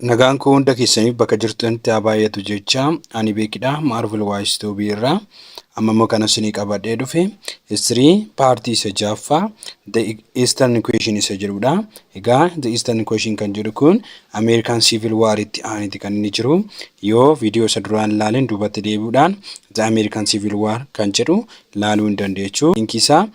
Nagaan koo hunda keessaniif bakka jirtanitti haa baay'atu jecha ani beekidha Marvel Waayistuu biirraa amma immoo kana isinii qabadhee dhufe history paartii isa jaaffaa the Eastern Equation isa jedhudha. Egaa the Eastern Equation kan jedhu kun American Civil War itti aaniti kan inni jiru yoo viidiyoo isa duraan ilaaleen duubatti deebi'uudhaan the American Civil War kan jedhu ilaaluu hin dandeechu. Linkiisaa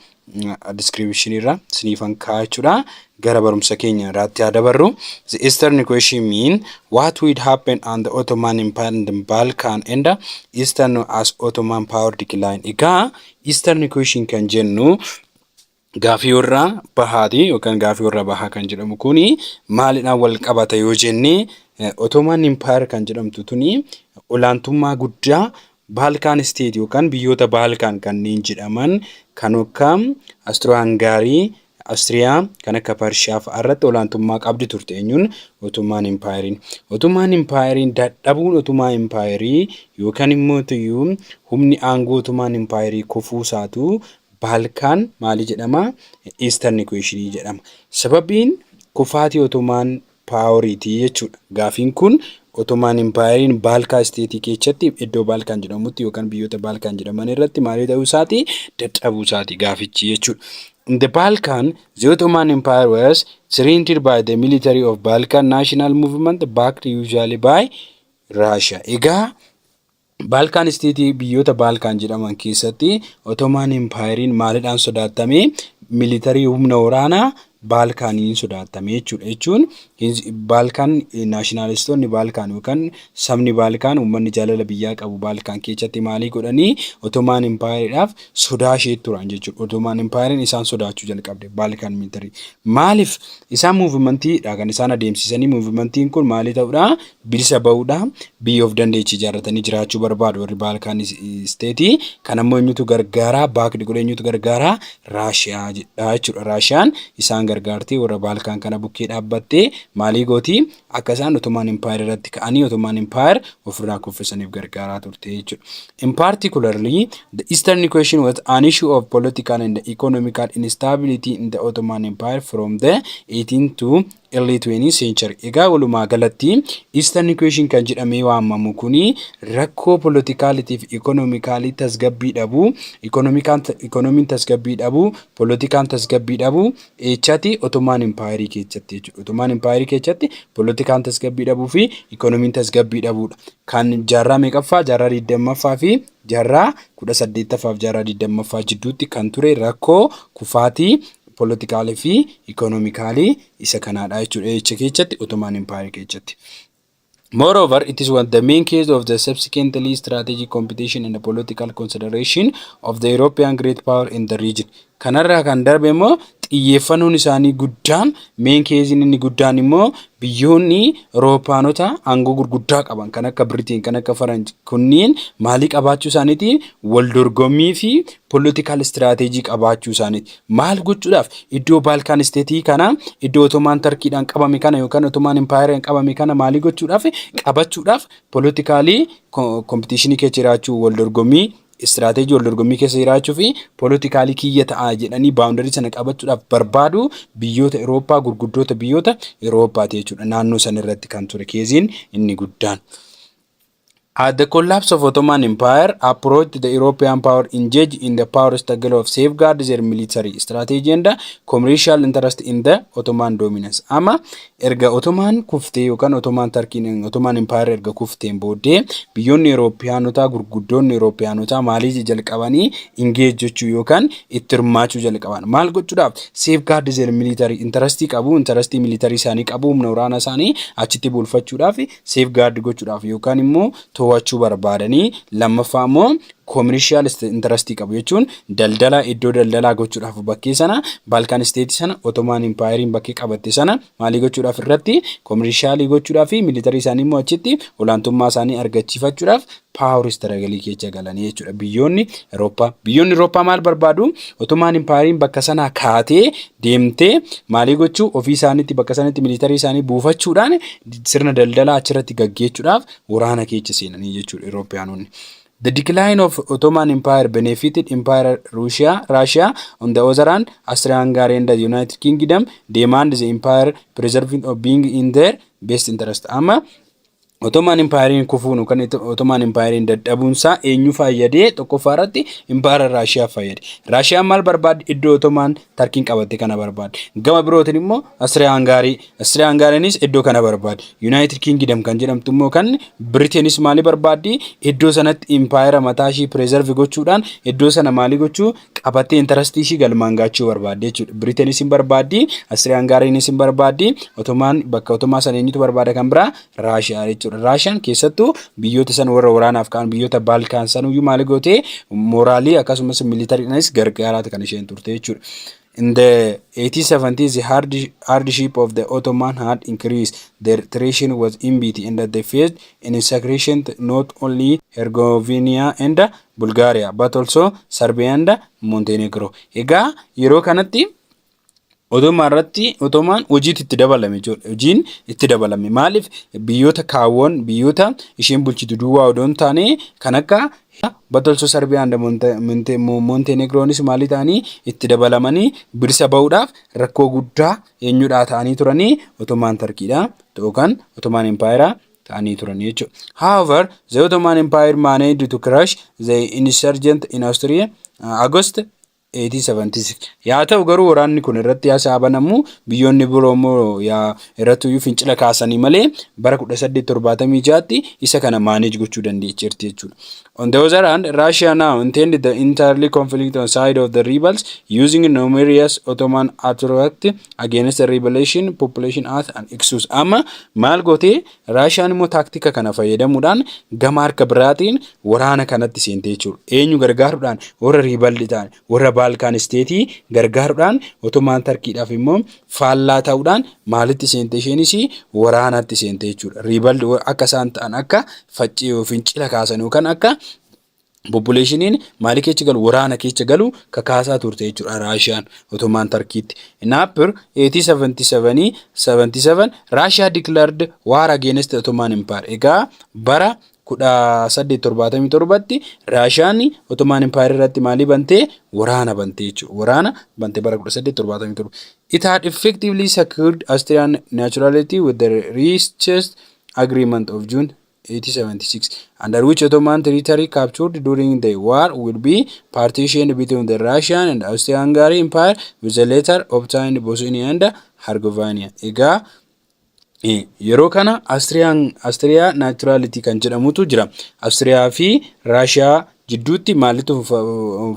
description irra isiniifan kaa'achuudha. Gara barumsa keenya irratti haa dabarru. The Eastern Equation mean what would happen on the Ottoman Empire in the Balkan and the Eastern as Ottoman power decline. Egaa Eastern Equation kan jennu gaafii warra bahaati yookaan gaafii warra bahaa kan jedhamu kuni maalidhaan wal qabata yoo jenne Ottoman Empire kan jedhamtu tuni olaantummaa guddaa Balkan state yookaan biyyoota Balkan kanneen jedhaman kan akka Austro-Hungary Austria kan akka Pershiyaa fa'aa irratti olaantummaa qabdi turte eenyuun Ottoman Empire. Ottoman Empire dadhabuun Ottoman Empire yookaan immoo tuyyuu humni aangoo Ottoman Empire kufuu isaatu Balkan maali jedhama Eastern Equation jedhama. Sababiin kufaatii Ottoman Poweriti jechuudha. Gaafiin kun Ottoman Empire Balkan state keessatti iddoo Balkan jedhamutti yookaan biyyoota Balkan jedhaman irratti maali ta'uu isaati dadhabuu isaati gaafichi jechuudha. In the Balkan, the Ottoman Empire was surrounded by the military of Balkan national movement backed usually by Russia. Egaa Balkan state biyyoota Balkan jedhaman keessatti Ottoman Empire maalidhaan sodaatame military humna waraanaa Balkaniin sodaatame jechuun Balkan nationalistoonni Balkan yookaan sabni Balkan uummanni jaalala biyyaa qabu Balkan keessatti maalii godhanii Ottoman Empireedhaaf sodaa ishee turan jechuudha. Ottoman Empire isaan sodaachuu jalqabde Balkan military. Maaliif isaan movementii kan isaan adeemsisanii movementiin kun maalii ta'uudha bilisa ba'uudha biyya of dandeechi ijaarratanii jiraachuu barbaadu warri Balkan state kan ammoo eenyutu gargaaraa baakdi godhe eenyutu gargaaraa Raashiyaa jechuudha. Raashiyaan isaan gargaartee warra Balkan kana bukkee dhaabbattee maalii gooti akka isaan Ottoman Empire irratti ka'anii Ottoman Empire ofirraa kuffisaniif gargaaraa turte jechuudha. In particularly the Eastern Equation was an issue of political and economical instability in the Ottoman Empire from the 18th to early 20th century. Egaa walumaa galatti Eastern Equation kan jedhamee waamamu kuni rakkoo politikaalii fi economically tasgabbii dhabuu economiin tasgabbii dhabuu politikaan tasgabbii dhabuu echati Ottoman Empire keessatti jechuudha. Ottoman Empire keessatti politikaan tasgabbii dhabuu fi economiin tasgabbii dhabuudha. Kan jaarraa meeqaffaa jaarraa 20ffaa fi jaarraa 18ffaa fi jaarraa 20ffaa jidduutti kan ture rakkoo kufaatii politically fi economically isa kanaadha jechuudha. Echa keessatti Ottoman Empire keessatti. Moreover, it is one the main case of the subsequently strategic competition and the political consideration of the European great power in the region. Kanarraa kan darbe immoo xiyyeeffannoon isaanii guddaan main case inni guddaan immoo biyyoonni Awurooppaanota aangoo gurguddaa qaban kan akka Britain kan akka Faranj kunniin maalii qabaachuu isaaniitiin wal dorgommii fi political strategy qabaachuu isaaniiti. Maal gochuudhaaf iddoo Balkan state kana iddoo Ottoman Turkiidhaan qabame kana yookaan Ottoman Empire qabame kana maalii gochuudhaaf qabachuudhaaf politically competition keessa jiraachuu wal dorgommii strategy wal dorgommii keessa jiraachuu fi politikaalii kiyya ta'a jedhanii boundary sana qabachuudhaaf barbaadu biyyoota Awurooppaa gurguddoota biyyoota Awurooppaati jechuudha. Naannoo sana irratti kan ture keeziin inni guddaan. At the collapse of Ottoman Empire, approached the European power engaged in the power struggle of safeguard their military strategy and commercial interest in the Ottoman dominance. Ama erga Ottoman kuftee yookaan Ottoman Turkiin Ottoman Empire erga kufteen booddee biyyoonni Awurooppaanota gurguddoonni Awurooppaanota maalii jalqabanii engage jechuu yookaan itti hirmaachuu jalqaban. Maal gochuudhaaf safeguard their military interest qabu interest military isaanii qabu humna waraanaa isaanii achitti bulfachuudhaaf safeguard gochuudhaaf yookaan immoo to'achuu barbaadanii lammaffaa immoo commercial interest qabu jechuun daldala iddoo daldalaa gochuudhaaf bakkee sana Balkan state sana Ottoman Empire bakkee qabatte sana maalii gochuudhaaf irratti commercial gochuudhaaf fi military isaanii immoo achitti olaantummaa isaanii argachiifachuudhaaf power struggle keessa galanii jechuudha. Biyyoonni Awurooppaa maal barbaadu Ottoman Empire bakka sana kaatee deemtee maalii gochuu ofii isaaniitti bakka sanatti military isaanii buufachuudhaan sirna daldalaa achirratti gaggeessuudhaaf waraana keessa seenanii jechuudha Awurooppaanonni. The decline of Ottoman Empire benefited Empire Russia. On the other hand, Austria-Hungary and the United Kingdom demand the empire preserving of being in their best interest. Amma Ottoman Empire kufuun kan Ottoman Empire dadhabuunsaa eenyu fayyadee tokkoffaa irratti Empire Russia fayyade. Russia maal barbaade iddoo Ottoman Turkiin qabatte kana barbaade. Gama birootiin immoo Austria-Hungareenis iddoo kana barbaade. United Kingdom kan jedhamtu immoo kan Briteenis maali barbaade iddoo sanatti Empire mataa ishii preserve gochuudhaan iddoo sana maali gochuu qabattee interest ishii galmaan gaachuu barbaade jechuudha. Briteenis hin barbaade, Austria-Hungareenis hin barbaade, Ottoman bakka Ottoman sana eenyutu barbaada kan biraa Russia jechuudha. Russian keessattuu biyyoota san warra waraanaaf kan biyyoota Balkan sanuyyuu maal goote moraalii akkasumas militariinis gargaaraata kan isheen turte jechuudha. In the 1870s, the hardship of the Ottoman had increased. Their treason was immense, and they faced insecurity not only Herzegovina and Bulgaria, but also Serbia and Montenegro. Egaa yeroo kanatti Ottoman hojiitti itti dabalame jechuudha. Hojiin itti dabalame maaliif biyyoota kaawwan biyyoota isheen bulchitu duwwaa odoon taane kan akka Batolso Serbia and Montenegronis maali ta'anii itti dabalamanii bilisa ba'uudhaaf rakkoo guddaa eenyudhaa ta'anii turanii Ottoman Turkiidha yookaan Ottoman Empire ta'anii turanii jechuudha. However, the Ottoman Empire managed to crush the insurgent in Austria August 1876. Yaa ta'u garuu waraanni kun irratti haasa'anamu biyyoonni biroo immoo irratti fincila kaasanii malee bara 1876tti isa kana manage gochuu dandeecheerti jechuudha. On the other hand, Russia now intended the entirely conflict on side of the rebels using numerous Ottoman attacks against the rebellion population earth and excuse. Amma maal goote Russian immoo taktika kana fayyadamuudhaan gama harka biraatiin waraana kanatti seentee jechuudha. Eenyu gargaaruudhaan warra rebel ta'an warra Balkan state gargaaruudhaan Ottoman Turkiidhaaf immoo faallaa ta'uudhaan maalitti seentee isheenis waraanatti seentee jechuudha. Rebel akka isaan ta'an akka faccii fincila kaasan yookaan akka populationiin maali keessa galu waraana keessa galu kakaasaa turte jechuudha Russian Ottoman Turkiitti. In April 1877 Russia declared war against the Ottoman Empire. Egaa bara 1877tti Russian Ottoman Empire irratti maali bante waraana bante jechuudha. Waraana bante bara 1877. It had effectively secured Austrian neutrality with the richest agreement of June 1876, under which Ottoman territory captured during the war will be partitioned between the Russian and Austro-Hungary Empire, with the latter obtained Bosnia and Herzegovina. Egaa yeroo kana Austria neutrality kan jedhamutu jira. Austria fi Russia jidduutti maalitu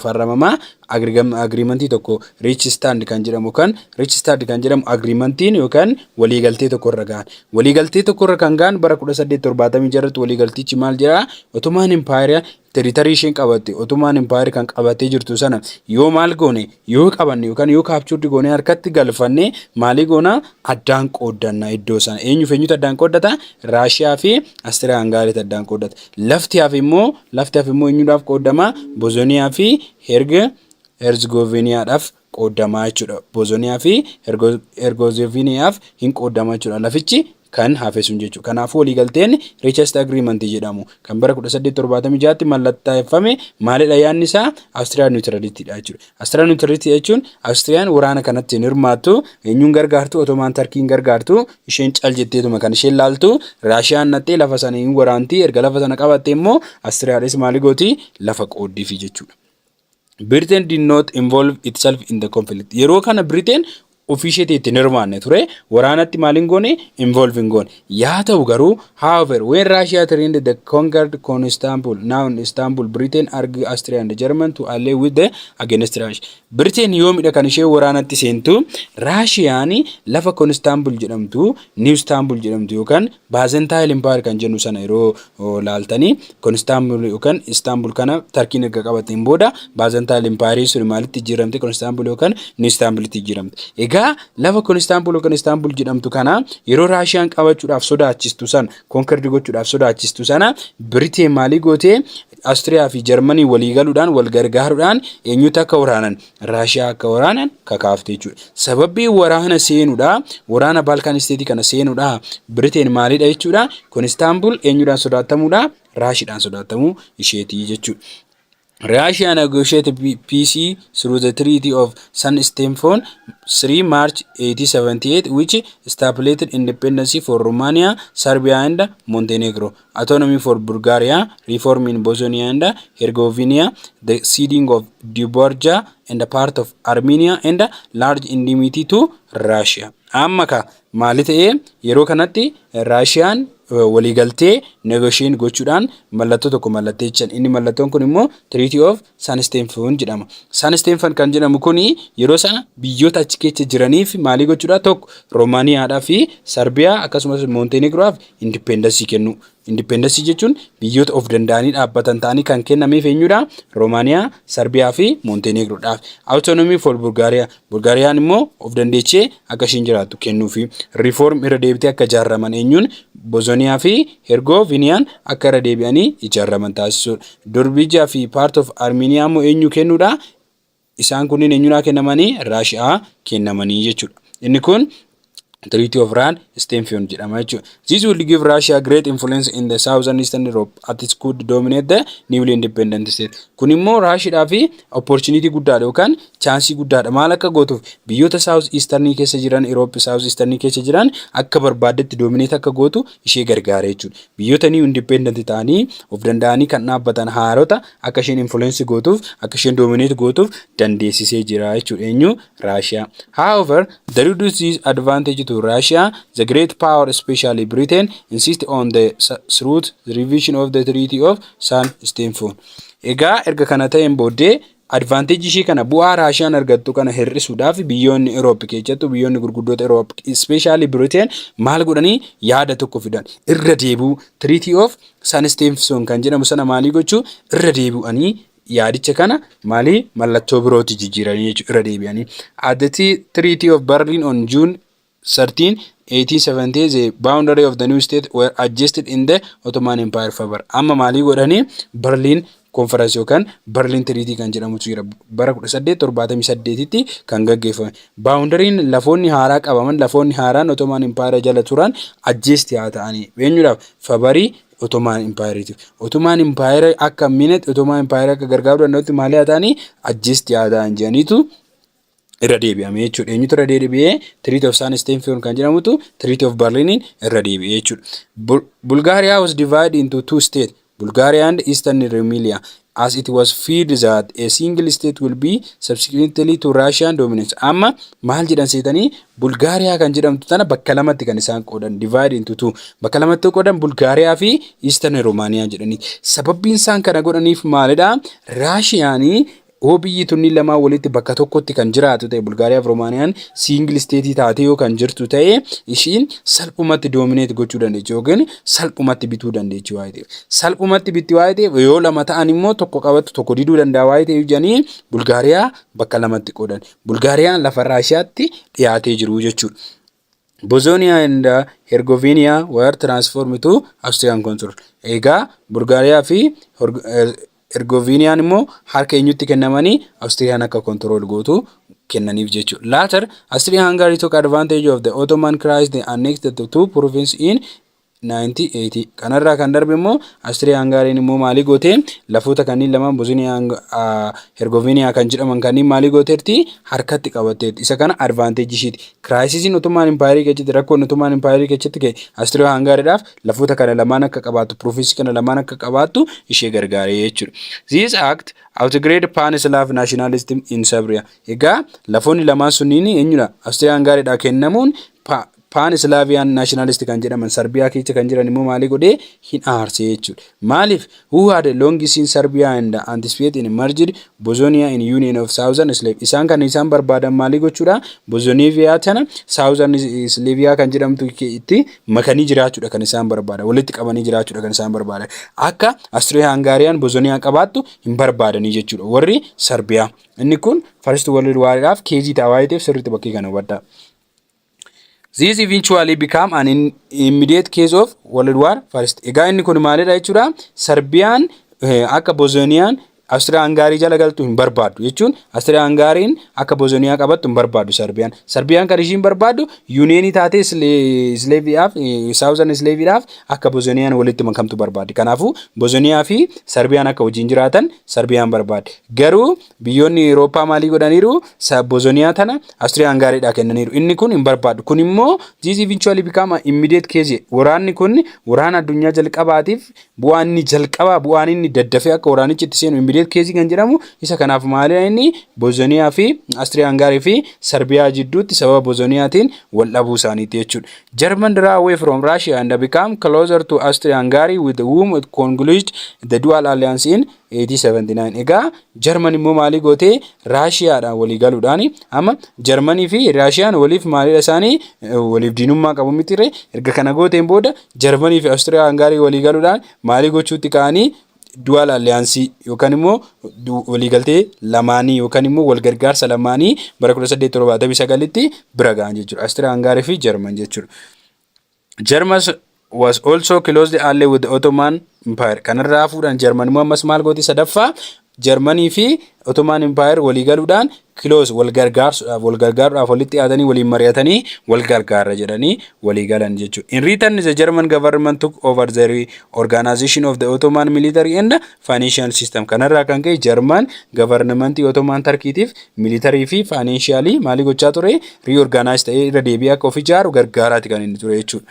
farramama agreementii tokko rich stand kan jedhamu agreementiin yookaan waliigaltee tokko irra gaan waliigaltee tokko irra kan gaan bara 1876 irratti waliigaltichi maal jira Ottoman Empire territory isheen qabatte Ottoman Empire kan qabattee jirtu sana yoo maal goone yoo qabanne yookaan yoo captured goone harkatti galfanne maali goona addaan qooddanna iddoo sana eenyutu addaan qooddata Russia fi Austria-Hungary addaan qooddata lafti hafe immoo eenyudhaaf qooddama Bosnia fi Herzegovinaadhaaf qooddama jechuudha. Bosnia fi Herzegovinaaf hin qooddama jechuudha. Lafichi kan hafe sun jechuudha. Kanaafuu waliigalteen richest agreement jedhamu kan bara 1876tti mallattaa'effame maalidha yaadni isaa Austrian neutrality dha jechuudha. Austrian neutrality jechuun Austrian waraana kanatti hirmaattu eenyuun gargaartu Ottoman Turkiin gargaartu isheen cal jetteetuma kan isheen laaltu Russian nattee lafa sana hin waraanti erga lafa sana qabatte immoo Austriaadhis maali gooti lafa qooddiifi jechuudha. Britain did not involve itself in the conflict. Yeroo kana Britain officially itti hirmaanne ture waraanatti maalin goone involving goone yaa ta'u garuu however when Russia turned the conquered Constantinople now in Istanbul Britain urged Austria and German to ally with the against Russia. Britain yoomidha kan ishee waraanatti seentu Russian lafa Constantinople jedhamtu New Istanbul jedhamtu yookaan Byzantine Empire kan jennu sana yeroo laaltanii Constantinople yookaan Istanbul kana Turkiin erga qabateen booda Byzantine Empire sun maalitti jijjiiramte Constantinople yookaan New Istanbul itti jijjiiramte. Egaa lafa Constantinople jedhamtu kana yeroo Russian qabachuudhaaf sodaachistu sana conquered gochuudhaaf sodaachistu sana Britain maali goote Austria fi Germany walii galuudhaan wal gargaaruudhaan eenyutu akka waraanan Raashiyaa akka waraanan kakaafte jechuudha. Sababii waraana seenuudha waraana Balkan State kana seenuudha Britain maalidha jechuudha. Kun Istanbul eenyudhaan sodaatamuudha Raashiidhaan sodaatamuu isheetii jechuudha. Russia negotiated peace through the Treaty of San Stefano 3 March 1878, which established independence for Romania, Serbia and Montenegro, autonomy for Bulgaria, reform in Bosnia and Herzegovina, the ceding of Dobruja and a part of Armenia, and large indemnity to Russia. Amma maali ta'ee yeroo kanatti Russian waliigaltee negotiate gochuudhaan mallattoo tokko mallatteechan. Inni mallattoon kun immoo Treaty of San Stefano jedhama. San Stefano kan jedhamu kuni yeroo sana biyyoota achi keessa jiraniif maalii gochuudha tokko Romaniyaadhaa fi Sarbiyaa akkasumas Montenegroodhaaf independence kennu. Independence jechuun biyyoota of danda'anii dhaabbatan ta'anii kan kennameef eenyudha Romaniyaa, Sarbiyaa fi Montenegroodhaaf. Autonomy for Bulgaria. Bulgaariyaan immoo of dandeechee akka ishiin jiraattu kennuufi. Reform irra deebitee akka ijaaraman eenyuun Bosnia fi Herzegovinaan akka irra deebi'anii ijaaraman taasisuudha. Dobruja fi part of Armenia immoo eenyu kennuudha. Isaan kunniin eenyuudhaa kennamanii Raashiyaa kennamanii jechuudha. Inni kun Treaty of San Stefano jedhama jechuudha. This will give Russia great influence in the southern eastern Europe as it could dominate the newly independent state. Kun immoo Russiaadhaa fi opportunity guddaadha yookaan chaansii guddaadha. Maal akka gootuuf biyyoota south eastern keessa jiran Europe south eastern keessa jiran akka barbaadetti dominate akka gootu ishee gargaara jechuudha. Biyyoota new independent ta'anii of danda'anii kan dhaabbatan haarota akka isheen influence gootuuf akka isheen dominate gootuuf dandeessisee jira jechuudha. Eenyu Russia. However, the reduced advantage to Russia, the great power, especially Britain, insist on the through the revision of the Treaty of San Stefano. Egaa erga kana ta'een booddee advantage ishee kana bu'aa Raashiyaan argattu kana hir'isuudhaaf biyyoonni Europe keessattuu biyyoonni gurguddoota Europe especially Britain maal godhanii yaada tokko fidan irra deebi'u Treaty of San Stefano kan jedhamu sana maalii gochuu irra deebi'anii yaadicha kana maalii mallattoo birooti jijjiiranii jechuudha irra deebi'anii. At the Treaty of Berlin on June 13, 1870, the boundary of the new state were adjusted in the Ottoman Empire favor. Amma maalii godhanii Berlin conference yookaan Berlin Treaty kan jedhamutu jira. Bara 1878tti kan gaggeeffame. Boundary'n lafoonni haaraa qabaman lafoonni haaraan Ottoman Empire jala turan adjust haa ta'anii. Eenyuudhaaf favorii Ottoman Empire. Ottoman Empire akka minute Ottoman Empire akka gargaaruu danda'utti maalii haa ta'anii adjust haa ta'an jedhaniitu irra deebi'ame jechuudha. Eenyutu irra deebi'ee Treaty of San Stefano kan jedhamutu Treaty of Berlin irra deebi'ee jechuudha. Bulgaria was divided into two states, Bulgaria and Eastern Rumelia, as it was feared that a single state will be subsequently to Russian dominance. Amma maal jedhan seetanii Bulgaria kan jedhamtu tana bakka lamatti kan isaan qoodan divide into two. Bakka lamatti qoodan Bulgaria fi Eastern Romania jedhanii. Sababbiin isaan kana godhaniif maalidha? Russiaanii biyyi tunni lama walitti bakka tokkotti kan jiraatu ta'e Bulgaariyaa fi Romaaniyaan single state taatee yoo kan jirtu ta'e ishiin salphumatti dominate gochuu dandeechi yookiin salphumatti bituu dandeechi waa'ee ta'e. Salphumatti bitti waa'ee ta'e yoo lama ta'an immoo tokko qabattu tokko diduu danda'a waa'ee ta'e jedhanii Bulgaariyaa bakka lamatti qoodan. Bulgaariyaan lafa Raashiyaatti dhiyaatee jiru jechuudha. Bosnia and Herzegovina were transformed to Austrian control. Egaa Bulgaariyaa fi Herzegovinaan immoo harka eenyutti kennamanii Austriyaan akka control gootu kennaniif jechuudha. Later, Austria-Hungary took advantage of the Ottoman crisis. They annexed the two provinces in 1980. Kanarraa kan darbe immoo Austria-Hungary immoo maalii goote lafoota kanneen lamaan Bosnia Herzegovina kan jedhaman kanneen maalii gooteerti harkatti qabatteerti. Isa kana advantage ishiiti. Crisis-in Ottoman Empire keessatti rakkoon Ottoman Empire keessatti ka'e Austria-Hungaryidhaaf lafoota kana lamaan akka qabaattu province kana lamaan akka qabaattu ishee gargaaree jechuudha. This act outgrade pan-Slav nationalism in Serbia. Egaa lafoonni lamaan sunniin eenyudha Austria-Hungaryidhaa kennamuun pan-Slavian nationalist kan jedhaman Serbia keessa kan jiran immoo maalii godhee hin aarsee jechuudha. Maaliif who had long seen Serbia and anticipated in merged Bosnia in union of Southern Slavia. Isaan kan isaan barbaadan maalii gochuudha Bosnia tana Southern Slavia kan jedhamtu itti makanii jiraachuudha kan isaan barbaadan walitti qabanii jiraachuudha kan isaan barbaadan. Akka Austria-Hungarian Bosnia qabaattu hin barbaadanii jechuudha warri Serbia. Inni kun First World War-dhaaf keejii ta'aa sirriitti bakkee kana hubadhaa. This eventually became an immediate case of World War First. Egaa inni kun maalidha jechuudha Serbiyaan akka Bosniyaan Awustiriyaa-Hangaarii jala galtu hin barbaaddu jechuun Awustiriyaa-Hangaariin akka Bosniyaa qabattu hin barbaaddu Serbiyaan. Serbiyaan kan ishiin barbaaddu yuuniyeenii taatee Isleeviidhaaf Saawuzan Isleeviidhaaf akka Bosniyaan walitti makamtu barbaaddi. Kanaafuu Bosniyaa fi Serbiyaan akka wajjin jiraatan Serbiyaan barbaaddi. Garuu biyyoonni Awurooppaa maalii godhaniiru Bosniyaa tana Awustiriyaa-Hangaariidhaa kennaniiru. Inni kun hin barbaaddu. Kun immoo this eventually become immediate case. Waraanni kun waraana addunyaa jalqabaatiif bu'aan inni jalqabaa bu'aan inni daddafee akka waraanichi itti seenu immediate case kan jedhamu isa kanaaf maali inni Bosniyaa fi Awustiriyaa-Hangaarii fi Serbiyaa jidduutti sababa Bosniyaatiin wal dhabuu isaaniiti jechuudha. German draw away from Russia and become closer to Austria-Hungary with whom it concluded the dual alliance in 1879. Egaa German immoo maalii gootee Raashiyaadhaan walii galuudhaan amma Germanii fi Raashiyaan waliif maalidha isaanii waliif diinummaa qabu mitire erga kana gooteen booda Germanii fi Austria-Hungary walii galuudhaan maalii gochuutti ka'anii dual alliance yookaan immoo waliigaltee lamaanii yookaan immoo wal gargaarsa lamaanii bara 1879tti bira ga'an jechuudha. Austria-Hungary fi German jechuudha. Germans was also closely allied with the Ottoman Empire. Kanarraa fuudhan German immoo ammas maal gooti sadaffaa Germanii fi Ottoman Empire walii galuudhaan close wal gargaaruudhaaf walitti dhiyaatanii waliin mari'atanii wal gargaara jedhanii walii galan jechuudha. In return the German government took over the reorganization of the Ottoman military and financial system. Kanarraa kan ka'e German government Ottoman Turkiitiif military fi financially maalii gochaa ture reorganize ta'ee irra deebi'ee akka of ijaaru gargaaraati kan inni ture jechuudha.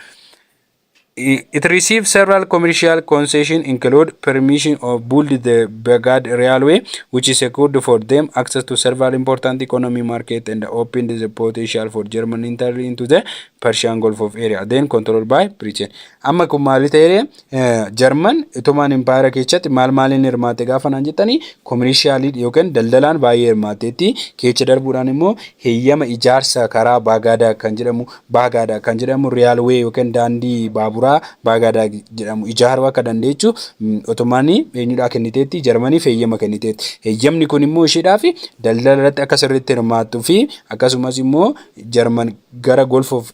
It received several commercial concessions, include permission of build the Baghdad Railway, which is secured for them access to several important economy market and opened the potential for German entry into the Persian Gulf of area, then controlled by Britain. Amma kun maalita area German Ottoman Empire keessatti maaliin hirmaate gaafa naan jettanii commercial yookaan daldalaan baay'ee hirmaateetti keessa darbuudhaan immoo heeyyama ijaarsa karaa Baghdad kan jedhamu railway yookaan daandii baaburaa Baghdad jedhamu ijaaruu akka dandeechu Ottomaanii eenyudha kenniteetti Germaniif heeyyama kenniteetti. Heeyyamni kun immoo isheedhaaf daldala irratti akka sirriitti hirmaattuu fi akkasumas immoo German gara Gulf of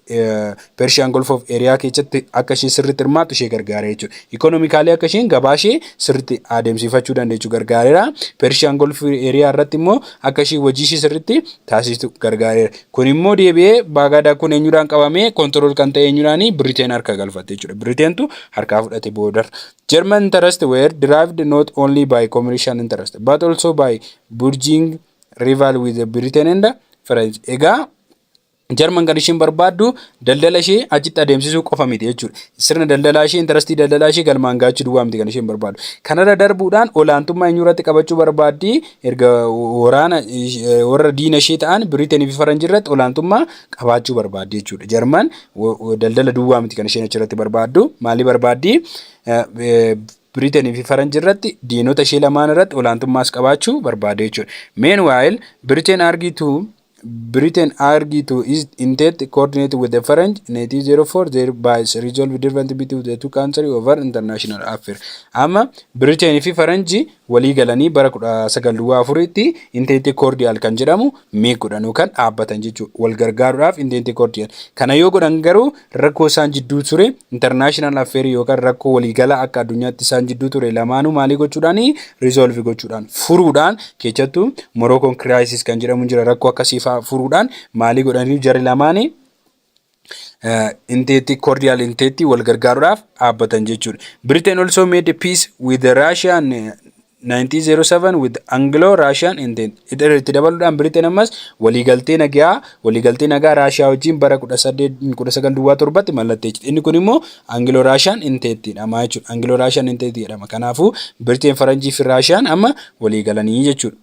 Persian Gulf of area keessatti akka isheen sirriitti hirmaattu ishee gargaara jechuudha. Economically akka isheen gabaa ishee sirriitti adeemsifachuu dandeechu gargaareera. Persian Gulf area irratti immoo akka isheen hojii ishee sirriitti taasistu gargaareera. Kun immoo deebi'ee Baghdad kun eenyudhaan qabamee control kan ta'e eenyudhaan Britain harka galfatte jechuudha. Britain tu harkaa fudhate booda. German interests were derived not only by commercial interest but also by burgeoning rival with Britain and France. Egaa German kan ishiin barbaaddu daldala ishee achitti adeemsisuu qofa miti jechuudha. Sirna daldalaa ishee interestii daldalaa ishee galmaan gaachuu duwwaa miti kan ishiin barbaaddu. Kanarra darbuudhaan olaantummaa eenyurratti qabachuu barbaaddi erga waraana warra diina ishee ta'an Britain fi Faranjii irratti olaantummaa qabaachuu barbaaddi jechuudha. German daldala duwwaa miti kan isheen achirratti barbaaddu. Maali barbaaddi? Britain fi Faranjii irratti diinota ishee lamaan irratti olaantummaas qabaachuu barbaadde jechuudha. Meanwhile Britain argued to its intent coordinate with the French in 1804 thereby resolve difference between the two countries over international affairs. Amma Britain fi Faranjii walii galanii bara 1904tti intent cordial kan jedhamu meequdhaan yookaan dhaabbatan jechuudha. Wal gargaaruudhaaf intent cordial. Kana yoo godhan garuu rakkoo isaan jidduu ture international affairs yookaan rakkoo walii galaa akka addunyaatti isaan jidduu ture lamaanuu maalii gochuudhaan resolve gochuudhaan furuudhaan keessattuu Moroccan crisis kan jedhamu jira rakkoo akkasii furuudhaan maalii godhanii jarri lamaanii intenti cordial intenti wal gargaaruudhaaf dhaabbatan jechuudha. Britain also made peace with Russia in 1907 with Anglo-Russian intent. Itti dabaluudhaan Britain ammas waliigaltee nagaa Raashiyaa wajjin bara 1907tti mallatteessite. Inni kun immoo Anglo-Russian intentidha jechuudha. Anglo-Russian intent jedhama. Kanaafuu Britain Faranjii fi Raashiyaan amma waliigalanii jechuudha.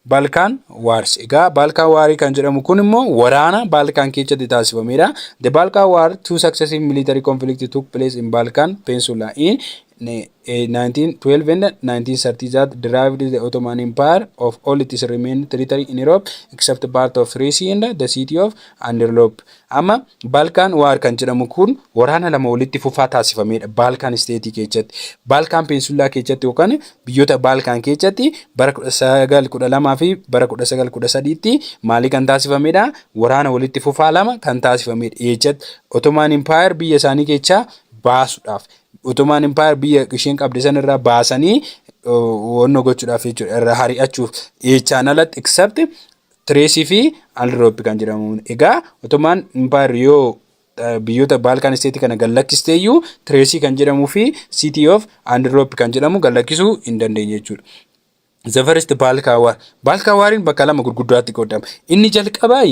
Balkan Wars. Egaa Balkan War kan jedhamu kun immoo waraana Balkan keessatti taasifamedha. The Balkan War, two successive military conflicts took place in Balkan Peninsula in 1912 and 1930 that derived the Ottoman Empire of all its remaining territory in Europe except part of Thrace and the city of Anderlop. Amma Balkan War kan jedhamu kun waraana lama walitti fufaa taasifamedha Balkan State keessatti. Balkan Peninsula keessatti yookaan biyyoota Balkan keessatti bara 1912 fi bara 1913tti maalii kan taasifamedha waraana walitti fufaa lama kan taasifamedha. Jechuun Ottoman Empire biyya isaanii keessaa baasuudhaaf Ottoman Empire biyya isheen qabde sanirraa baasanii wanno gochuudhaaf jechuudha irraa hari'achuuf jechaan alatti except Thrace fi Alroop kan jedhamu. Egaa Ottoman Empire yoo biyyoota Balkan State kana gallakkisteeyyuu Thrace kan jedhamuu fi City of Androp kan jedhamu gallakkisuu hin dandeenye jechuudha. The first Balkan War. Balkan Warin bakka lama gurguddaatti qoodama. Inni jalqabaa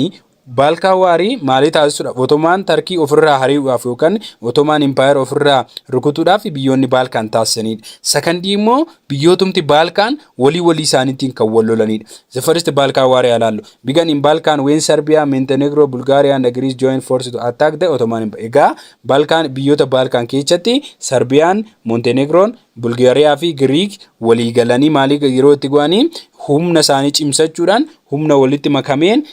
Balkan Warii maalii taasisuudha? Ottoman Turkey ofirraa hari'uudhaaf yookaan Ottoman Empire ofirraa rukutuudhaaf biyyoonni Balkan taasisanidha. Sakandii immoo biyyootumti Balkan walii isaaniitiin kan wal lolanidha. The first Balkan War ilaallu. Began in Balkan when Serbia, Montenegro, Bulgaria and Greece joined forces to attack the Ottoman Empire. Egaa Balkan biyyoota Balkan keessatti Serbiyaan, Montenegroon, Bulgaariyaa fi Greek walii galanii maalii yeroo itti go'anii humna isaanii cimsachuudhaan humna walitti makameen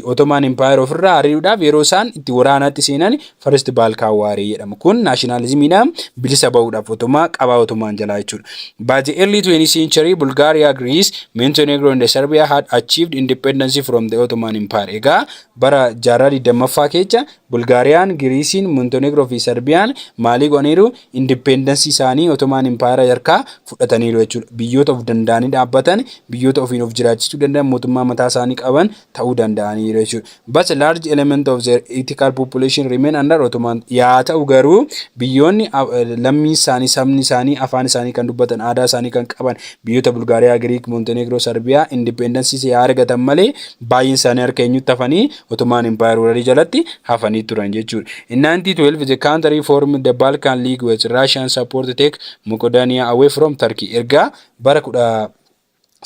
Ottoman Empire ofirraa hari'uudhaaf yeroo isaan itti waraanaatti seenan first Balkan War jedhama. Kun nationalismiidhaan bilisa ba'uudhaaf Ottoman jalaa jechuudha. By the early 20th century, Bulgaria, Greece, Montenegro and Serbia had achieved independence from the Ottoman Empire. Egaa bara jaarraa 20ffaa keessa Bulgaariyaan, Greeciin, Montenegro fi Serbiyaan maalii godhaniiru independence isaanii Ottoman Empire harkaa fudhataniiru jechuudha. Biyyoota of danda'anii dhaabbatan, biyyoota ofiin of jiraachisuu danda'an, mootummaa mataa isaanii qaban ta'uu danda'aniiru jechuudha. But a large element of their ethnic population remain under Ottoman. Yaa ta'u garuu biyyoonni lammii isaanii, sabni isaanii, afaan isaanii kan dubbatan, aadaa isaanii kan qaban biyyoota Bulgaariyaa, Greek, Montenegro, Serbiyaa independence yaa argatan malee baay'een isaanii harka eenyutti hafanii Ottoman Empire warri jalatti hafanii turan jechuudha. In 1912 the country formed the Balkan League with Russian support to take Macedonia away from Turkey. Erga bara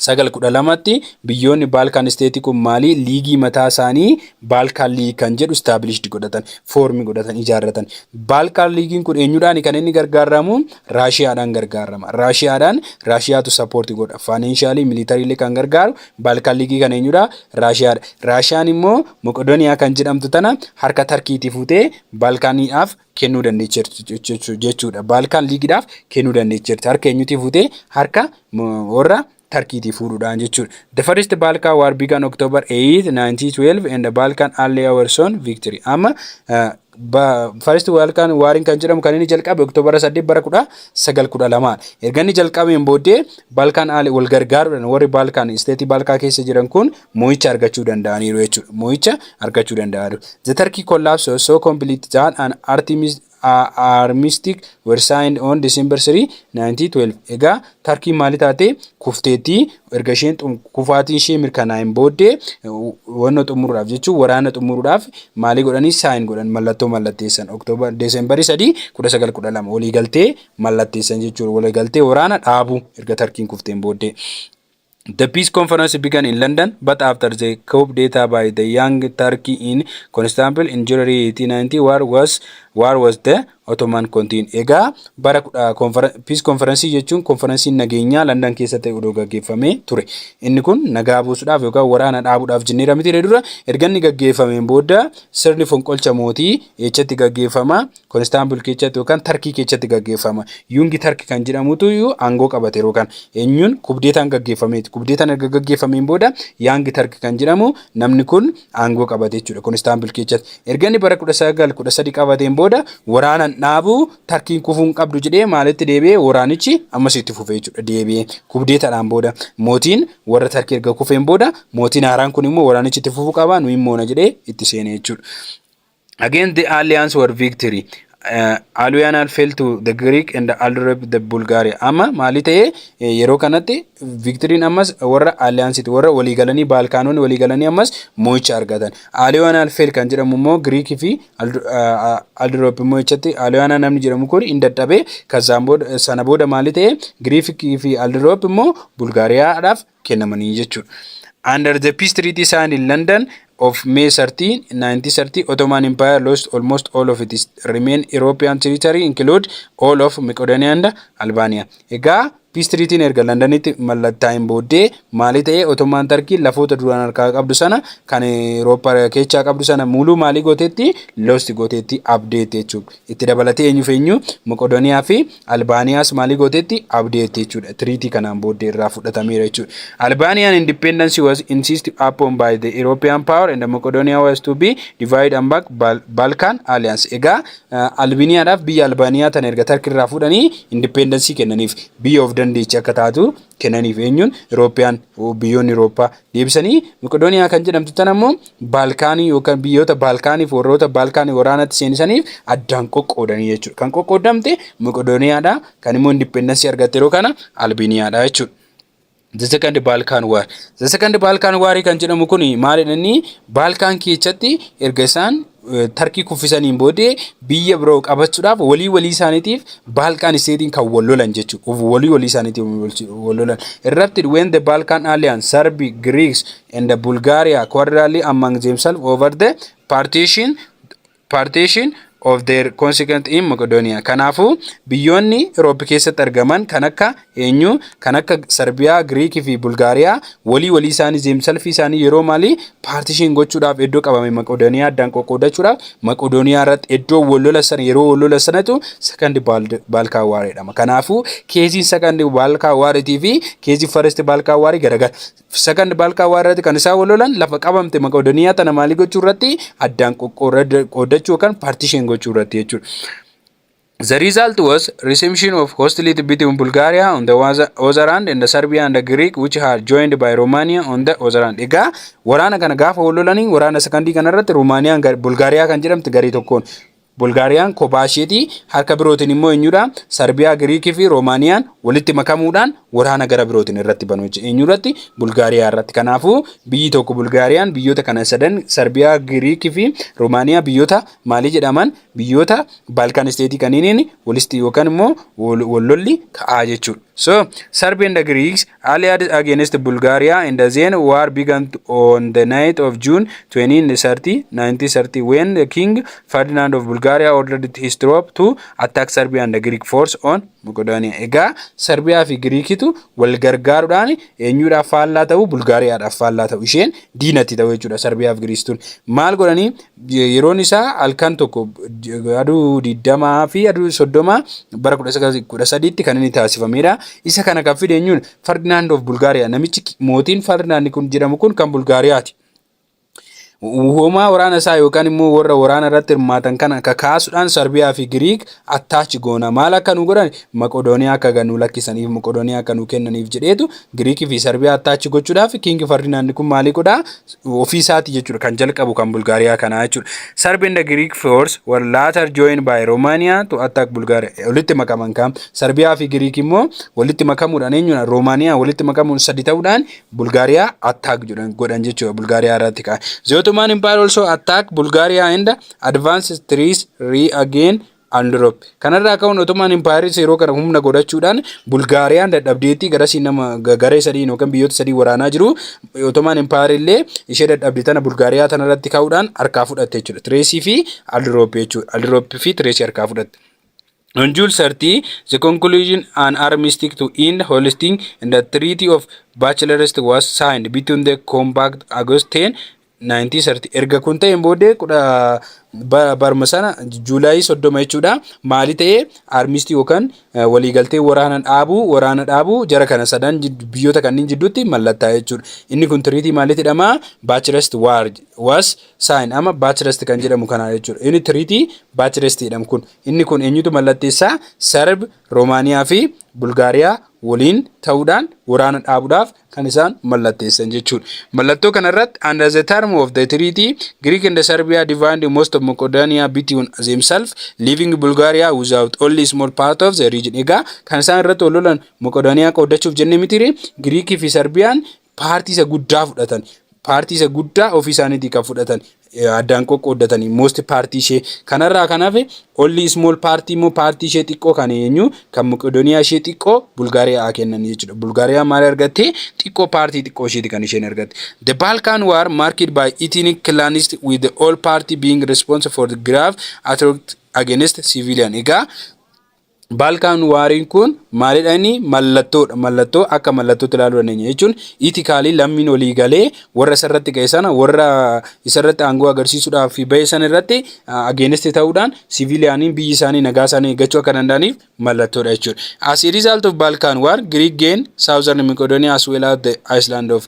1912tti biyyoonni Balkan State kun maalii liigii mataa isaanii Balkan League kan jedhu established godhatan, form godhatan, ijaarratan. Balkan League kun eenyudhaan kan inni gargaaramu? Raashiyaadhaan gargaarama. Raashiyaatu support godha. Financially, militarily kan gargaaru Balkan League kan eenyudha? Raashiyaadha. Raashiyaan immoo Macedonia kan jedhamtu tana harka Turkiitii fuutee Balkaniidhaaf kennuu dandeecheerti jechuudha. Balkan Leagueidhaaf kennuu dandeecheerti. Harka eenyutii fuutee? Harka warra Turkey fuudhuudhaan jechuudha. The first Balkan War began October 8, 1912 and the Balkan Ally were soon victory. Amma first Balkan War kan jedhamu kan inni jalqabe October 8 bara 1912. Erga inni jalqabeen booddee Balkan Ally wal gargaaruudhaan warri Balkan State Balkan keessa jiran kun mo'icha argachuu danda'aniiru jechuudha. Mo'icha argachuu danda'aniiru. The Turkey collapse was so complete that an armistice were signed on December 3, 1912. Egaa Turkey maali taate kufteetti erga isheen kufaatiin ishee mirkanaa'een booddee wanna xumuruudhaaf jechuun waraana xumuruudhaaf maalii godhanii sign godhan mallattoo mallatteessan October December 3 1912 walii galtee mallatteessan jechuudha. Walii galtee waraana dhaabu erga Turkey kufteen booddee. The peace conference began in London, but after the coup d'etat by the young Turkey in Constantinople in January 1890, war was the Ottoman continued. Egaa bara peace conference jechuun konferensiin nageenyaa London keessatti odoo gaggeeffamee ture. Inni kun nagaa buusuudhaaf yookaan waraana dhaabuudhaaf jenneera miti dura erga inni gaggeeffameen booda sirni fonqolcha mootii eechatti gaggeeffama Constantinople keessatti yookaan Turkey keessatti gaggeeffama. Yungi Turkey kan jedhamutu aangoo qabate yookaan eenyuun kubdeetaan gaggeeffameeti. Kubdeetaan erga gaggeeffameen booda Young Turkey kan jedhamu namni kun aangoo qabate jechuudha Constantinople keessatti. Erga inni bara 1913 qabateen booda waraana dhaabu Turkiin kufuun qabdu jedhee maalitti deebi'ee waraanichi ammas itti fufee jechuudha. Deebi'ee kubdeetaadhaan booda mootiin warra Turkii erga kufeen booda mootiin haaraan kun immoo waraanichi itti fufuu qaba nuyi moona jedhee itti seenee jechuudha. Again the alliance were victory. Aluyaan fell to the Greek and Alrep the Bulgaria. Amma maali ta'ee yeroo kanatti victory'n ammas warra alliance warra walii galanii Balkaanonni walii galanii ammas mo'icha argatan. Aluyaan fell kan jedhamu immoo Greek fi Alrep mo'ichatti Aluyaan namni jedhamu kun hin dadhabee kasaan booda sana booda maali ta'ee Greek fi Alrep immoo Bulgaariyaadhaaf kennamanii jechuudha. Under the peace treaty signed in London of May 13, 1930, Ottoman Empire lost almost all of its remaining European territory, include all of Macedonia and Albania. Egaa peace treaty erga Londonitti mallattaa'een booddee maali ta'ee Ottoman Turkey lafoota duraan harkaa qabdu sana kan Eurooppaa keessaa qabdu sana muluu maalii gooteetti lost gooteetti update jechuudha. Itti dabalatee eenyu Macedonia fi Albaniyaas maalii gooteetti update jechuudha. Treaty kanaan booddee irraa fudhatameera jechuudha. Albanian independence was insisted upon by the European power and Macedonia was to be divided among Balkan alliance. Egaa Albaniyaadhaaf biyya Albaniyaa tan erga Turkey irraa fudhanii independence kennaniif biyya of dandeechi akka taatu kennaniif eenyuun Eurooppiyaan biyyoonni Eurooppaa deebisanii Makedoniyaa kan jedhamtu tan ammoo Baalkaanii yookaan biyyoota Baalkaaniif warroota Baalkaanii waraanatti seenisaniif addaan qoqqoodanii jechuudha. Kan qoqqoodamte Makedoniyaadha. Kan immoo independence argatte yeroo kana Albeeniyaadha jechuudha. The second Balkan War. The second Balkan War kan jedhamu kun maalidha Balkan keessatti erga isaan Tarkii kuffisaniin boodee biyya biroo qabachuudhaaf walii isaaniitiif Balkan Statein kan wal lolan jechuudha. Walii isaaniitiif wal lolan. Erupted when the Balkan Alliance, Serbia, Greeks and the Bulgaria quarreled among themselves over the partition of their consequent in Macedonia. Kanaafuu biyyoonni Europe keessatti argaman kan akka Serbia, Greek fi Bulgaria walii isaanii themselves isaanii yeroo maalii partition gochuudhaaf iddoo qabame Macedonia addaan qoqqoodachuudhaaf Macedonia irratti iddoo wal lola sana yeroo wal lola sanatu second Balkan War jedhama. Kanaafuu keesiin second Balkan War fi keesii first Balkan War garagara. Second Balkan War irratti kan isaan wal lolan lafa qabamte Macedonia tana maalii gochuu irratti addaan qoqqoodachuu kan partition gochuu irratti jechuudha. The result was resumption of hostility between Bulgaria on the other hand and the Serbia and the Greek which had joined by Romania on the other hand. Egaa waraana kana gaafa wal lolanii waraana secondii kana irratti Romaaniyaan Bulgaariyaa kan jedhamtu garii tokkoon Bulgaariyaan kophaa isheetii harka birootiin immoo eenyudha Serbiyaa, Giriikii fi Romaaniyaan walitti makamuudhaan waraana gara birootiin irratti banu eenyurratti Bulgaariyaa irratti. Kanaafuu biyyi tokko Bulgaariyaan biyyoota kana sadan Serbiyaa, Giriikii fi Romaaniyaa biyyoota maalii jedhaman biyyoota Balkan State kanneen walitti yookaan immoo wal lolli ka'aa jechuudha. So Serbia and the Greeks allied against Bulgaria and then war began on the night of June 1930 when the King Ferdinand of Bulgaria ordered his troops to attack Serbia and the Greek force on Macedonia. Egaa Serbia fi Greekitu wal gargaaruudhaan eenyuudhaaf faallaa ta'u Bulgaariyaadhaaf faallaa ta'u isheen diinatti ta'u jechuudha. Serbia fi Greekituun maal godhanii yeroon isaa halkan tokko aduu 20 fi aduu 30 bara 1913tti kan inni taasifamedha. Isa kana kan fide eenyuun Ferdinand of Bulgaria namichi mootiin Ferdinand kun jedhamu kun kan Bulgaariyaati. Uumamaa waraana isaa yookaan immoo warra waraana irratti hirmaatan kana kakaasuudhaan Serbiyaa fi Giriik attach goona maal akka nu godhan Macedonia akka ganuu lakkisaniif Macedonia akka nu kennaniif jedheetu Giriik fi Serbiyaa attach gochuudhaaf King Ferdinand kun maali godhaa ofii isaati jechuudha kan jalqabu kan Bulgaariyaa kana jechuudha. Serbia and the Greek force were later joined by Romania to attack Bulgaria. Walitti makaman kan Serbiyaa fi Giriik immoo walitti makamuudhaan eenyuudha Romaaniyaa walitti makamuun sadi ta'uudhaan Bulgaariyaa attack godhan jechuudha Bulgaariyaa irratti kan. Ottoman Empire also attacked Bulgaria and advanced threats again and Europe. Kanarraa ka'uun Ottoman Empire yeroo kana humna godhachuudhaan Bulgaariyaan dadhabdeetti garasii nama garee sadii yookaan biyyoota sadii waraanaa jiru. Ottoman Empire illee ishee dadhabde tana Bulgaariyaa tana irratti ka'uudhaan harkaa fudhatte jechuudha. Threesii fi Europe jechuudha. Europe fi Threesii harkaa fudhatte. On June 30, the conclusion an armistice to end hostility and the Treaty of Bucharest was signed between the compact August 10 1930 erga kun ta'een booddee barma sana Juulaayii 30 jechuudha maali ta'ee armistice yookaan waliigaltee waraana dhaabuu jara kana sadan biyyoota kanneen jidduutti mallatta'e jechuudha. Inni kun treaty maalitti jedhama Bucharest War was signed ama Bucharest kan jedhamu kana jechuudha. Inni treaty Bucharest jedhamu kun inni kun eenyutu mallatteessaa Serb, Romaaniyaa fi Bulgaariyaa waliin ta'uudhaan waraana dhaabuudhaaf kan isaan mallatteessan jechuudha. Mallattoo kana irratti under the term of the treaty Greek and Serbia divided most of Macedonia between themselves leaving Bulgaria without only small part of the region. Egaa kan isaan irratti wal lolan Macedonia qoodachuuf jenne mitire Greek fi Serbiyaan paartii isa guddaa fudhatan. Paartii isa guddaa ofii isaaniitii kan fudhatan addaan qoqqoodatanii most paartii ishee kanarraa kanaaf only small party immoo paartii ishee xiqqoo kan eenyu kan Macedonia ishee xiqqoo Bulgaariyaa kennan jechuudha. Bulgaariyaa maal argatte xiqqoo paartii xiqqoo isheeti kan isheen argatte. The Balkan War marked by ethnic clannists with the all party being responsible for the grave attack against civilian. Egaa Balkan Warin kun maalidha inni mallattoo akka mallattootti ilaaluu dandeenya jechuun itikaalii lammiin olii galee warra isarratti ga'e sana warra isarratti aangoo agarsiisuudhaaf ba'e sana irratti against ta'uudhaan siviiliyaaniin biyyi isaanii nagaa isaanii eeggachuu akka danda'aniif mallattoodha jechuudha. As a result of Balkan War, Greek gained southern Macedonia as well as the island of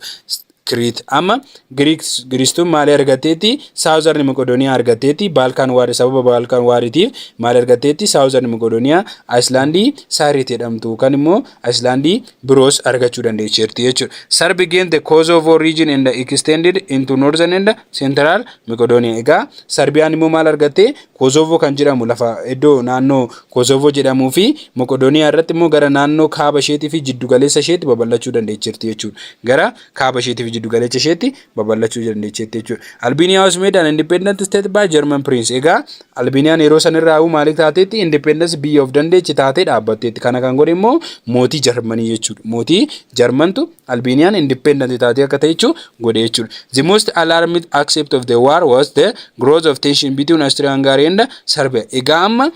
Crete. Amma Greece maali argateeti Southern Macedonia argateeti Balkan War sababa Balkan Waritiif maali argateeti Southern Macedonia Iceland Cyprus jedhamtu kan immoo Iceland biroos argachuu dandeesseerti jechuudha. Serbia gained the Kosovo region and extended into northern and central Macedonia. Egaa Serbiyaan immoo maal argatte Kosovo kan jedhamu lafa iddoo naannoo Kosovo jedhamuu fi Macedonia irratti immoo gara naannoo kaaba isheetii fi jiddu galeessa isheetti babal'achuu dandeesseerti jechuudha. Gara kaaba isheetii fi jiddu galeessa isheetti babal'achuu dandeesseerti jechuudha. Albania was made an independent state by German prince. Egaa Albaniaan yeroo sanirraa maaliif taateetti independence biyya of dandeechi taatee dhaabbatteetti. Kana kan godhe immoo mootii Jarmanii jechuudha. Mootii Jarmantu Albaniaan independent taatee akka ta'e godhe jechuudha. The most alarming aspect of the war was the growth of tension between Austria-Hungary and Serbia. Egaa amma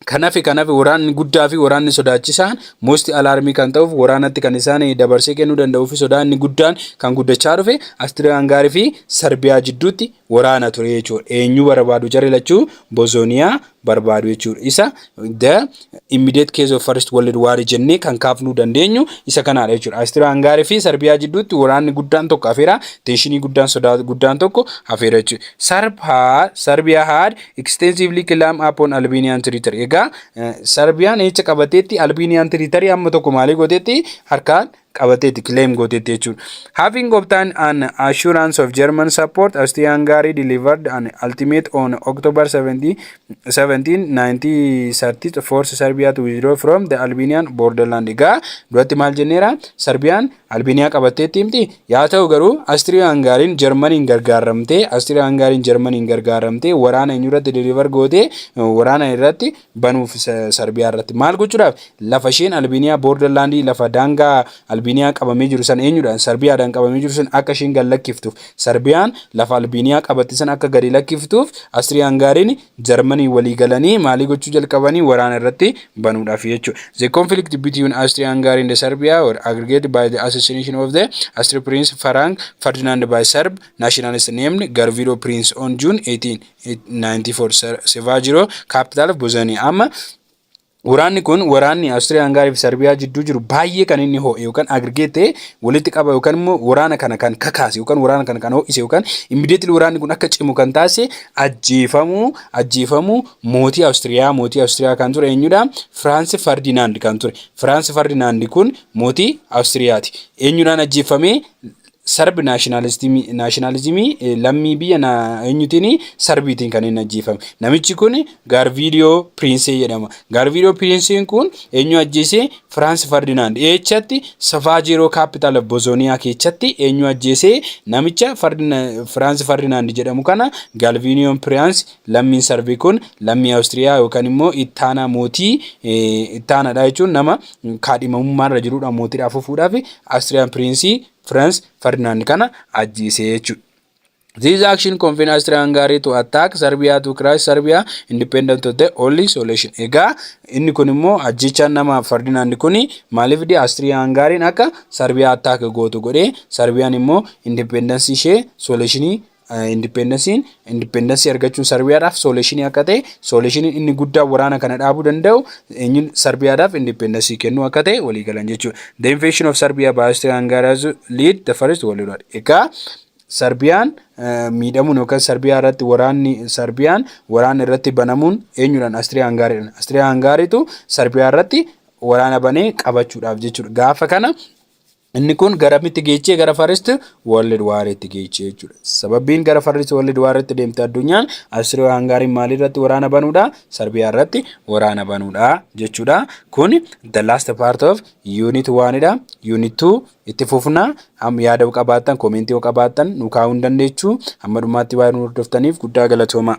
kanafi waraanni guddaa fi waraanni sodaachisaan most alarmii kan ta'uuf waraanatti kan isaan dabarsee kennuu danda'uu fi sodaanni guddaan kan guddachaa dhufe Austria-Hungary fi Serbiyaa jidduutti waraana ture jechuudha. Eenyu barbaadu jarri lachuu Bosniyaa barbaadu jechuudha. Isa the immediate case of first world war jennee kan kaafnuu dandeenyu isa kanaadha jechuudha. Austria-Hungary fi Serbiyaa jidduutti waraanni guddaan tokko hafeera, tensionii guddaan sodaa guddaan tokko hafeera jechuudha. Serbia had extensively claimed upon Albanian territory. Egaa Serbiyaan echa qabateetti Albanian territory amma tokko maalii gooteetti harkaan qabateetti claim gooteetti jechuudha. Having obtained an assurance of German support, Austria-Hungary delivered an ultimatum on October 17, 1930 force Serbia to withdraw from the Albanian borderland. Egaa duratti maal jenneera Serbiyaan Albaniyaa qabateetti himti. Yaa ta'u garuu Austria-Hungary Germaniin gargaaramtee waraana eenyurratti deliver goote waraana irratti banuuf Serbiyaa irratti maal gochuudhaaf lafa isheen Albaniyaa borderland lafa daangaa Albaniyaa qabamee jiru san eenyudhaan Serbiyaadhaan qabamee jiru san akka isheen gallakkiftuuf Serbiyaan lafa Albaniyaa qabatti san akka gadi lakkiftuuf Austria-Hungary Germanii walii galanii maalii gochuu jalqabanii waraana irratti banuudhaaf jechuudha. The conflict between Austria-Hungary and Serbia were aggravated by the assassination of the Austrian Prince Franz Ferdinand by Serb nationalists named Gavrilo Prince on June 18, 1994 Sarajevo, capital of Bosnia. Amma waraanni Austria-Hungary fi Serbiyaa jidduu jiru baay'ee kan inni ho'e yookaan aggregate walitti qaba yookaan immoo waraana kana kan kakaase yookaan waraana kana kan ho'ise yookaan immediately waraanni kun akka cimu kan taasise ajjeefamuu mootii Austria kan ture eenyudha Franz Ferdinand kan ture. Franz Ferdinand kun mootii Austriyaati. Eenyudhaan ajjeefamee Serb nationalism lammii biyya eenyutiin Serbiitiin kan inni ajjeefame. Namichi kun Gavrilo Prince jedhama. Gavrilo Prince kun eenyu ajjeese Franz Ferdinand eechatti Sarajevo capital of Bosnia keessatti eenyu ajjeese namicha Franz Ferdinand jedhamu kana Gavrilo Prince lammiin Serbii kun lammii Austria yookaan immoo ittaana mootii ittaanadha jechuun nama kaadhimamummaarra jirudha mootiidhaaf fuudhaaf Austrian Prince Franz Ferdinand kana ajjeese jechuudha. This action convened Austria-Hungary to attack Serbia to crush Serbia independent of the only solution. Egaa inni kun immoo ajjechaan nama Ferdinand kuni maaliif di Austria-Hungary akka Serbia attack gootu godhe Serbiyaan immoo independence ishee solutionii independence argachuun Serbiyaadhaaf solutionii akka ta'e solutionii inni guddaa waraana kana dhaabuu danda'u eenyuun Serbiyaadhaaf independence kennuu akka ta'e walii galan jechuudha. The invasion of Serbia by Austria-Hungary led the first world war. Egaa Serbiyaan miidhamuun yookaan Serbiyaa irratti waraana irratti banamuun eenyudhaan Austria-Hungaryidhaan. Austria-Hungarytu Serbiyaa irratti waraana banee qabachuudhaaf jechuudha. Gaafa kana inni kun garamitti geechee gara First World War itti geechee jechuudha. Sababiin gara First World War itti deemte addunyaan Austria-Hungary maal irratti waraana banuudha? Serbiyaa irratti waraana banuudha jechuudha. Kun the last part of unit 1 dha. Unit 2 itti fufna. Yaada qabaattan, komentii qabaattan nu kaa'uu dandeessu. Amma dhumaatti waan hordoftaniif guddaa galatooma.